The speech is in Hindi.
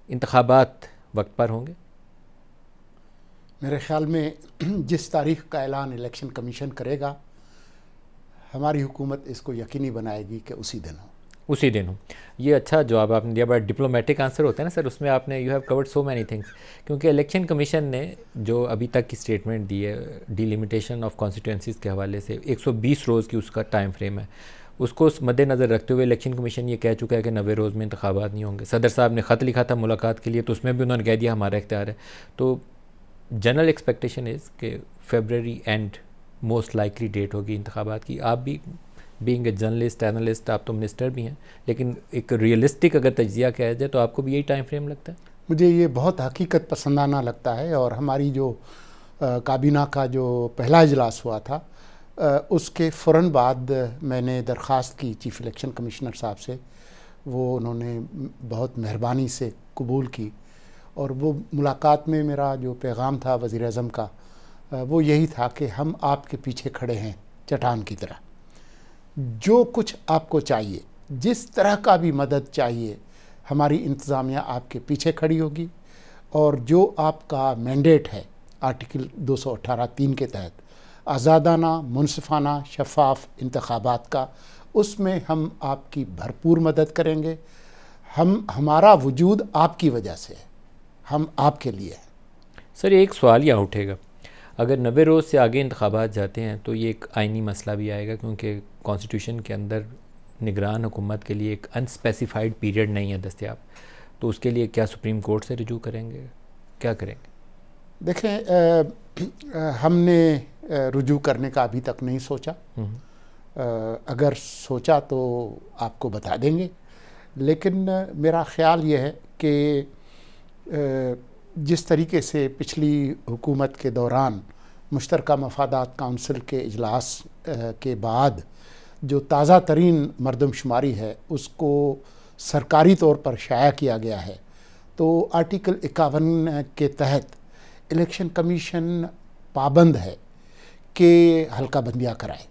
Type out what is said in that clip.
इंतखाबात वक्त पर होंगे? मेरे ख्याल में जिस तारीख का ऐलान इलेक्शन कमीशन करेगा, हमारी हुकूमत इसको यकीनी बनाएगी कि उसी दिन हो। उसी दिन हो। ये अच्छा जवाब आपने दिया, बड़ा डिप्लोमेटिक आंसर होता है ना सर, उसमें आपने you have covered so many things. क्योंकि इलेक्शन कमीशन ने जो अभी तक की स्टेटमेंट दी है डिलिमिटेशन ऑफ कॉन्स्टिट्यूंसीज़ के हवाले से, 120 रोज़ की उसका टाइम फ्रेम है, उसको मद्देनज़र रखते हुए इलेक्शन कमीशन ये कह चुका है कि 90 रोज़ में इंतखाबात नहीं होंगे। सदर साहब ने ख़त लिखा था मुलाकात के लिए, तो उसमें भी उन्होंने कह दिया हमारा इख्तियार है। तो जनरल एक्सपेक्टेशन इज़ कि फरवरी एंड मोस्ट लाइकली डेट होगी इंतखाबात की। आप भी बीइंग ए जर्नलिस्ट एनालिस्ट, आप तो मिनिस्टर भी हैं, लेकिन एक रियलिस्टिक अगर तजिया किया जाए तो आपको भी यही टाइम फ्रेम लगता है? मुझे ये बहुत हकीकत पसंदाना लगता है। और हमारी जो काबीना का जो पहला इजलास हुआ था, उसके फ़ौरन बाद मैंने दरख्वास्त की चीफ़ इलेक्शन कमिश्नर साहब से। वो उन्होंने बहुत मेहरबानी से कबूल की। और वो मुलाकात में मेरा जो पैगाम था वज़ीर आज़म का, वो यही था कि हम आपके पीछे खड़े हैं चट्टान की तरह। जो कुछ आपको चाहिए, जिस तरह का भी मदद चाहिए, हमारी इंतज़ामिया आपके पीछे खड़ी होगी। और जो आपका मैंडेट है आर्टिकल 218(3) के तहत आज़ादाना, मुनसिफाना, शफाफ इंतखाबात का, उसमें हम आपकी भरपूर मदद करेंगे। हमारा वजूद आपकी वजह से है, हम आपके लिए हैं। सर एक सवाल यहाँ उठेगा, अगर 90 रोज़ से आगे इंतखाबात जाते हैं तो ये एक आइनी मसला भी आएगा, क्योंकि कॉन्स्टिट्यूशन के अंदर निगरान हुकूमत के लिए एक अनस्पेसिफाइड पीरियड नहीं है दस्तयाब। तो उसके लिए क्या सुप्रीम कोर्ट से रुजू करेंगे, क्या करेंगे? देखें, हमने रुजू करने का अभी तक नहीं सोचा। अगर सोचा तो आपको बता देंगे। लेकिन मेरा ख्याल ये है कि जिस तरीके से पिछली हुकूमत के दौरान मुश्तरका मफादात काउंसिल के इजलास के बाद जो ताज़ा तरीन मरदमशुमारी है उसको सरकारी तौर पर शाया किया गया है, तो आर्टिकल 51 के तहत इलेक्शन कमीशन पाबंद है कि हल्का बंदियाँ कराए।